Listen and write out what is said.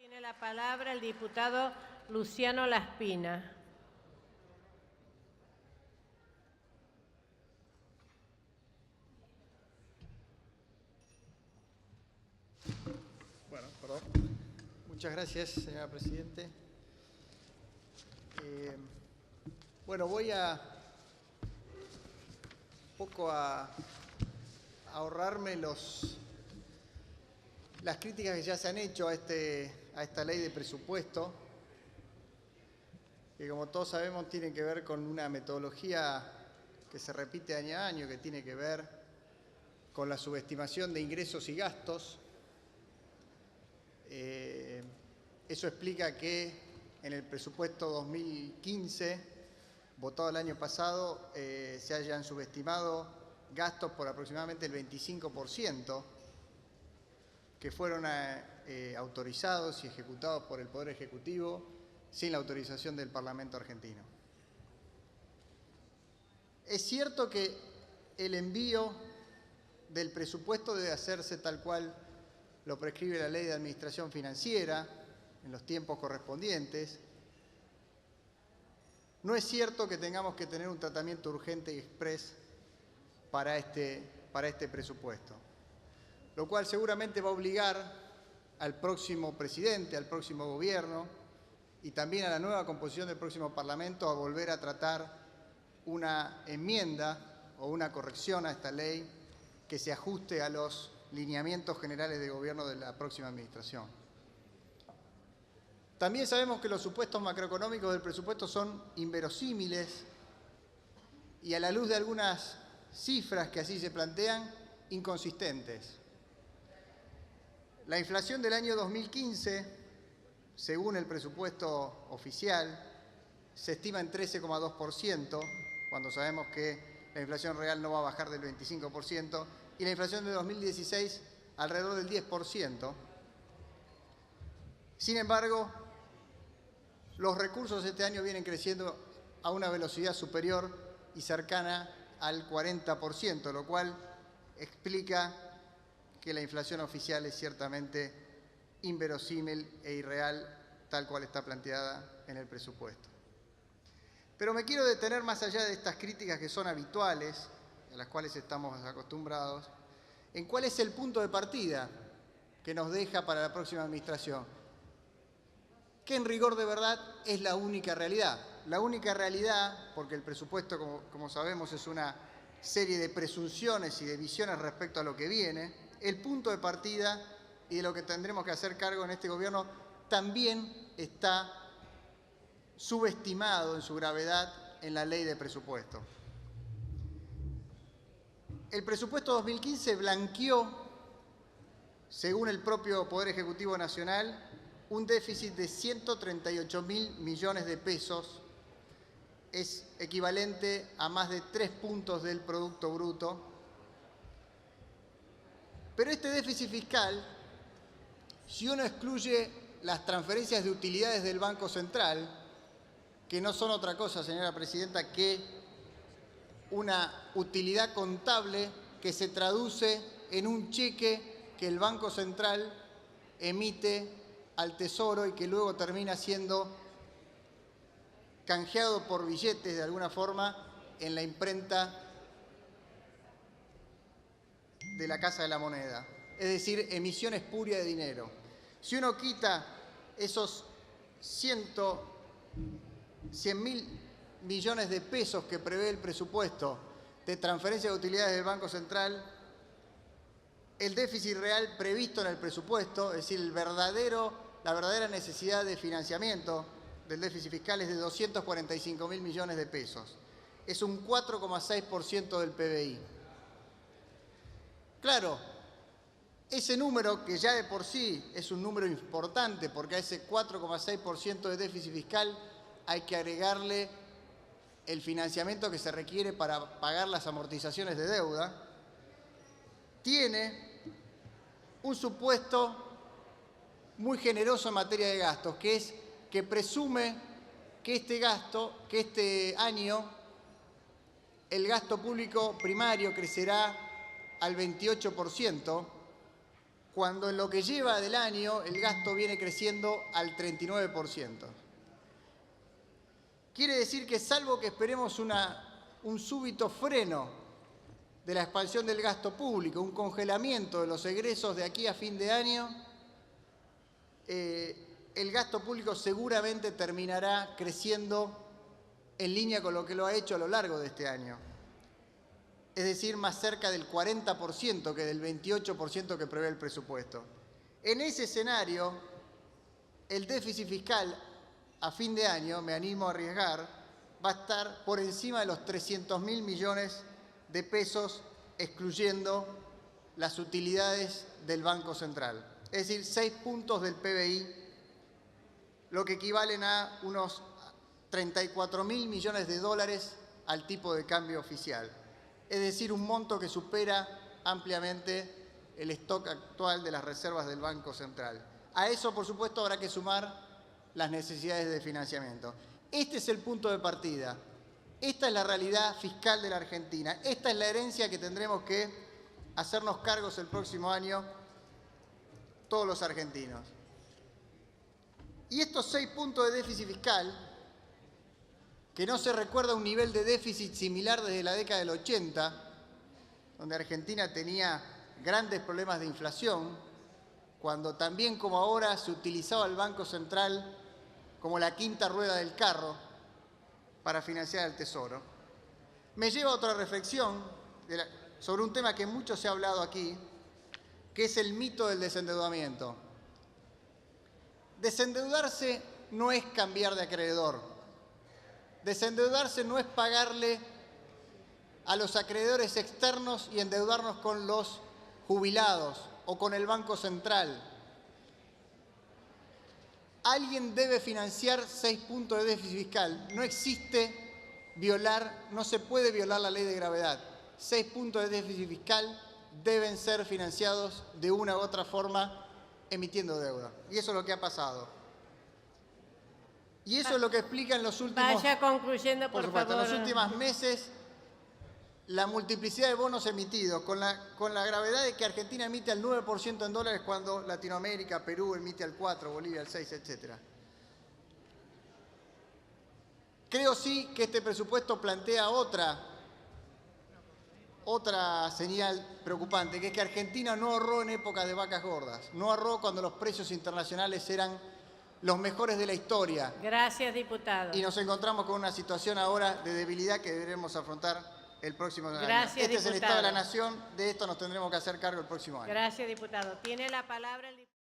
Tiene la palabra el diputado Luciano Laspina. Bueno, perdón. Muchas gracias, señora Presidente. Bueno, voy a ahorrarme las críticas que ya se han hecho a esta ley de presupuesto, que como todos sabemos tiene que ver con una metodología que se repite año a año, que tiene que ver con la subestimación de ingresos y gastos. Eso explica que en el presupuesto 2015, votado el año pasado, se hayan subestimado gastos por aproximadamente el 25%, que fueron autorizados y ejecutados por el Poder Ejecutivo sin la autorización del Parlamento argentino. Es cierto que el envío del presupuesto debe hacerse tal cual lo prescribe la Ley de Administración Financiera, en los tiempos correspondientes. No es cierto que tengamos que tener un tratamiento urgente y exprés para este presupuesto, lo cual seguramente va a obligar al próximo presidente, al próximo gobierno y también a la nueva composición del próximo Parlamento a volver a tratar una enmienda o una corrección a esta ley que se ajuste a los lineamientos generales de gobierno de la próxima administración. También sabemos que los supuestos macroeconómicos del presupuesto son inverosímiles y, a la luz de algunas cifras que así se plantean, inconsistentes. La inflación del año 2015, según el presupuesto oficial, se estima en 13,2%, cuando sabemos que la inflación real no va a bajar del 25%, y la inflación de 2016 alrededor del 10%. Sin embargo, los recursos este año vienen creciendo a una velocidad superior y cercana al 40%, lo cual explica que la inflación oficial es ciertamente inverosímil e irreal, tal cual está planteada en el presupuesto. Pero me quiero detener más allá de estas críticas que son habituales, a las cuales estamos acostumbrados, en cuál es el punto de partida que nos deja para la próxima administración, que en rigor de verdad es la única realidad. La única realidad, porque el presupuesto, como sabemos, es una serie de presunciones y de visiones respecto a lo que viene. El punto de partida y de lo que tendremos que hacer cargo en este gobierno también está subestimado en su gravedad en la ley de presupuesto. El presupuesto 2015 blanqueó, según el propio Poder Ejecutivo Nacional, un déficit de 138.000 millones de pesos. Es equivalente a más de 3 puntos del Producto Bruto. Pero este déficit fiscal, si uno excluye las transferencias de utilidades del Banco Central, que no son otra cosa, señora Presidenta, que una utilidad contable que se traduce en un cheque que el Banco Central emite al Tesoro y que luego termina siendo canjeado por billetes de alguna forma en la imprenta de la Casa de la Moneda, es decir, emisión espuria de dinero. Si uno quita esos 100.000 millones de pesos que prevé el presupuesto de transferencia de utilidades del Banco Central, el déficit real previsto en el presupuesto, es decir, la verdadera necesidad de financiamiento del déficit fiscal es de 245.000 millones de pesos. Es un 4,6% del PBI. Claro, ese número, que ya de por sí es un número importante, porque a ese 4,6% de déficit fiscal hay que agregarle el financiamiento que se requiere para pagar las amortizaciones de deuda, tiene un supuesto muy generoso en materia de gastos, que es que presume que este año el gasto público primario crecerá al 28%, cuando en lo que lleva del año el gasto viene creciendo al 39%. Quiere decir que salvo que esperemos un súbito freno de la expansión del gasto público, un congelamiento de los egresos de aquí a fin de año, el gasto público seguramente terminará creciendo en línea con lo que lo ha hecho a lo largo de este año. Es decir, más cerca del 40% que del 28% que prevé el presupuesto. En ese escenario, el déficit fiscal a fin de año, me animo a arriesgar, va a estar por encima de los 300.000 millones de pesos, excluyendo las utilidades del Banco Central. Es decir, 6 puntos del PBI, lo que equivalen a unos 34.000 millones de dólares al tipo de cambio oficial. Es decir, un monto que supera ampliamente el stock actual de las reservas del Banco Central. A eso, por supuesto, habrá que sumar las necesidades de financiamiento. Este es el punto de partida. Esta es la realidad fiscal de la Argentina. Esta es la herencia que tendremos que hacernos cargos el próximo año todos los argentinos. Y estos 6 puntos de déficit fiscal, que no se recuerda un nivel de déficit similar desde la década del 80, donde Argentina tenía grandes problemas de inflación, cuando también como ahora se utilizaba el Banco Central como la quinta rueda del carro para financiar el Tesoro, me lleva a otra reflexión sobre un tema que mucho se ha hablado aquí, que es el mito del desendeudamiento. Desendeudarse no es cambiar de acreedor. Desendeudarse no es pagarle a los acreedores externos y endeudarnos con los jubilados o con el Banco Central. Alguien debe financiar 6 puntos de déficit fiscal. No existe no se puede violar la ley de gravedad. 6 puntos de déficit fiscal deben ser financiados de una u otra forma emitiendo deuda. Y eso es lo que ha pasado. Y eso es lo que explica en los últimos... Vaya concluyendo, por favor. En los últimos meses, la multiplicidad de bonos emitidos, con la gravedad de que Argentina emite al 9% en dólares cuando Latinoamérica, Perú emite al 4%, Bolivia al 6%, etc. Creo sí que este presupuesto plantea otra señal preocupante, que es que Argentina no ahorró en épocas de vacas gordas, no ahorró cuando los precios internacionales eran los mejores de la historia. Gracias, diputado. Y nos encontramos con una situación ahora de debilidad que deberemos afrontar el próximo año. Gracias, este diputado. es el estado de la nación, de esto nos tendremos que hacer cargo el próximo año. Gracias, diputado. Tiene la palabra el diputado.